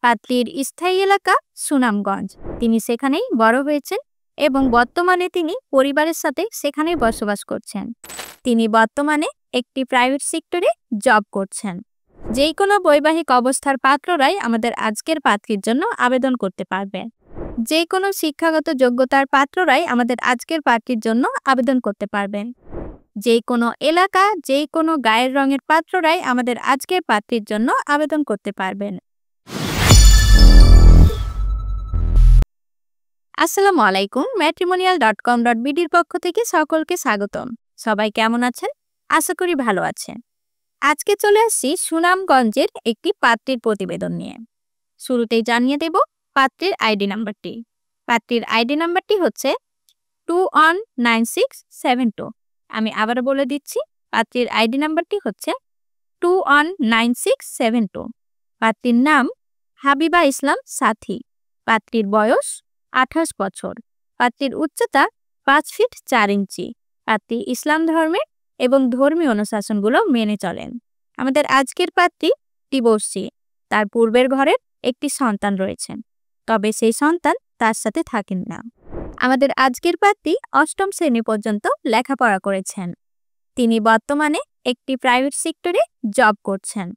পাত্রীর স্থায়ী এলাকা সুনামগঞ্জ। তিনি সেখানেই বড় হয়েছেন এবং বর্তমানে তিনি পরিবারের সাথে সেখানেই বসবাস করছেন। তিনি বর্তমানে একটি প্রাইভেট সেক্টরে জব করছেন। যে কোনো বৈবাহিক অবস্থার পাত্ররাই আমাদের আজকের পাত্রীর জন্য আবেদন করতে পারবে। যে কোনো শিক্ষাগত যোগ্যতার পাত্ররাই আমাদের আজকের পাত্রীর জন্য আবেদন করতে পারবেন। যে কোনো এলাকা, যে কোনো গায়ের রঙের পাত্ররাই আমাদের আজকের পাত্রীর জন্য আবেদন করতে পারবেন। আসসালামু আলাইকুম। matrimonial.com.bd এর পক্ষ থেকে সকলকে স্বাগতম। সবাই কেমন আছেন? আশা করি ভালো আছেন। আজকে চলে আসছি সুনামগঞ্জের একটি পাত্রীর প্রতিবেদন নিয়ে। শুরুতেই জানিয়ে দেব পাত্রীর আইডি নাম্বারটি। পাত্রীর আইডি নাম্বারটি হচ্ছে 219672। আমি আবারও বলে দিচ্ছি, পাত্রীর আইডি নাম্বারটি হচ্ছে 219672। পাত্রীর নাম হাবিবা ইসলাম সাথী। পাত্রীর বয়স 28 বছর। পাত্রীর উচ্চতা 5 ফিট 4 ইঞ্চি। পাত্রী ইসলাম ধর্মের এবং ধর্মীয় অনুশাসনগুলো মেনে চলেন। আমাদের আজকের পাত্রী ডিভোর্সি। তার পূর্বের ঘরের একটি সন্তান রয়েছেন, তবে সেই সন্তান তার সাথে থাকেন না। আমাদের আজকের পাত্রী 8ম শ্রেণী পর্যন্ত লেখাপড়া করেছেন। তিনি বর্তমানে একটি প্রাইভেট সেক্টরে জব করছেন।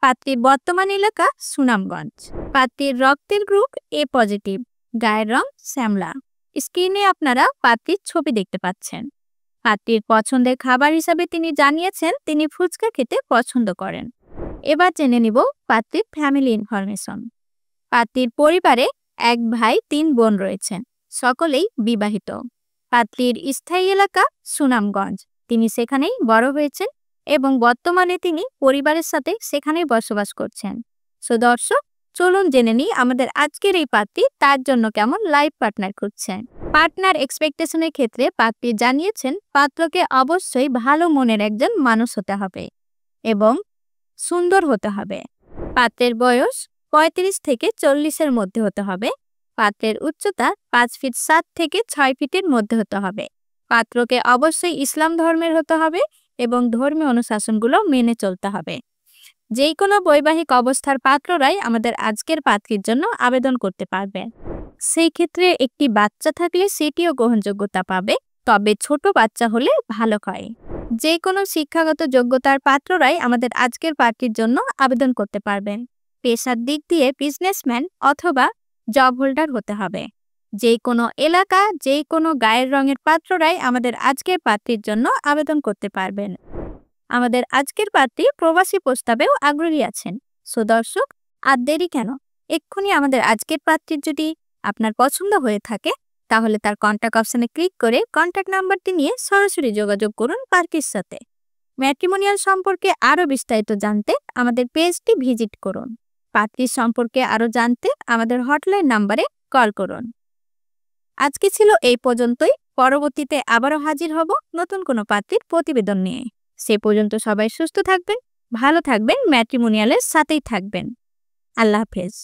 পাত্রীর বর্তমান এলাকা সুনামগঞ্জ। পাত্রীর রক্তের গ্রুপ এ পজিটিভ, গায়ের রং শ্যামলা। স্ক্রিনে আপনারা পাত্রীর ছবি দেখতে পাচ্ছেন। পাত্রীর পছন্দের খাবার হিসাবে তিনি জানিয়েছেন তিনি ফুচকা খেতে পছন্দ করেন। এবার জেনে নিব পাত্রীর ফ্যামিলি ইনফরমেশন। পাত্রীর পরিবারে 1 ভাই 3 বোন রয়েছেন, সকলেই বিবাহিত। পাত্রীর স্থায়ী এলাকা সুনামগঞ্জ। তিনি সেখানেই বড় হয়েছেন এবং বর্তমানে তিনি পরিবারের সাথে সেখানেই বসবাস করছেন। সো দর্শক, চলুন জেনে নিই আমাদের আজকের এই পাত্রী তার জন্য কেমন লাইফ পার্টনার খুঁজছেন। পার্টনার এক্সপেকটেশনের ক্ষেত্রে পাত্রী জানিয়েছেন পাত্রকে অবশ্যই ভালো মনের একজন মানুষ হতে হবে এবং সুন্দর হতে হবে। পাত্রের বয়স 35 থেকে 40-এর মধ্যে হতে হবে। পাত্রের উচ্চতা 5 ফিট 7 থেকে 6 ফিটের মধ্যে হতে হবে। পাত্রকে অবশ্যই ইসলাম ধর্মের হতে হবে এবং ধর্মীয় অনুশাসনগুলো মেনে চলতে হবে। যে কোনো বৈবাহিক অবস্থার পাত্ররাই আমাদের আজকের পাত্রীর জন্য আবেদন করতে পারবে। সেই ক্ষেত্রে একটি বাচ্চা থাকলে সেটিও গ্রহণযোগ্যতা পাবে, তবে ছোট বাচ্চা হলে ভালো হয়। যে কোনো শিক্ষাগত যোগ্যতার পাত্ররাই আমাদের আজকের পাত্রীর জন্য আবেদন করতে পারবেন। পেশার দিক দিয়ে বিজনেসম্যান অথবা জব হোল্ডার হতে হবে। যে কোনো এলাকা, যে কোনো গায়ের রঙের পাত্ররাই আমাদের আজকের পাত্রীর জন্য আবেদন করতে পারবেন। আমাদের আজকের পাত্রী প্রবাসী প্রস্তাবেও আগ্রহী আছেন। সো দর্শক, আর দেরি কেন, এক্ষুনি আমাদের আজকের পাত্রীর যদি আপনার পছন্দ হয়ে থাকে তাহলে তার কন্ট্যাক্ট অপশনে ক্লিক করে কন্ট্যাক্ট নাম্বারটি নিয়ে সরাসরি যোগাযোগ করুন পাত্রীর সাথে। ম্যাট্রিমোনিয়াল সম্পর্কে আরও বিস্তারিত জানতে আমাদের পেজটি ভিজিট করুন। পাত্রীর সম্পর্কে আরও জানতে আমাদের হটলাইন নাম্বারে কল করুন। আজকে ছিল এই পর্যন্তই। পরবর্তীতে আবারও হাজির হব নতুন কোনো পাত্রীর প্রতিবেদন নিয়ে। সে পর্যন্ত সবাই সুস্থ থাকবেন, ভালো থাকবেন, ম্যাট্রিমোনিয়ালের সাথেই থাকবেন। আল্লাহ হাফেজ।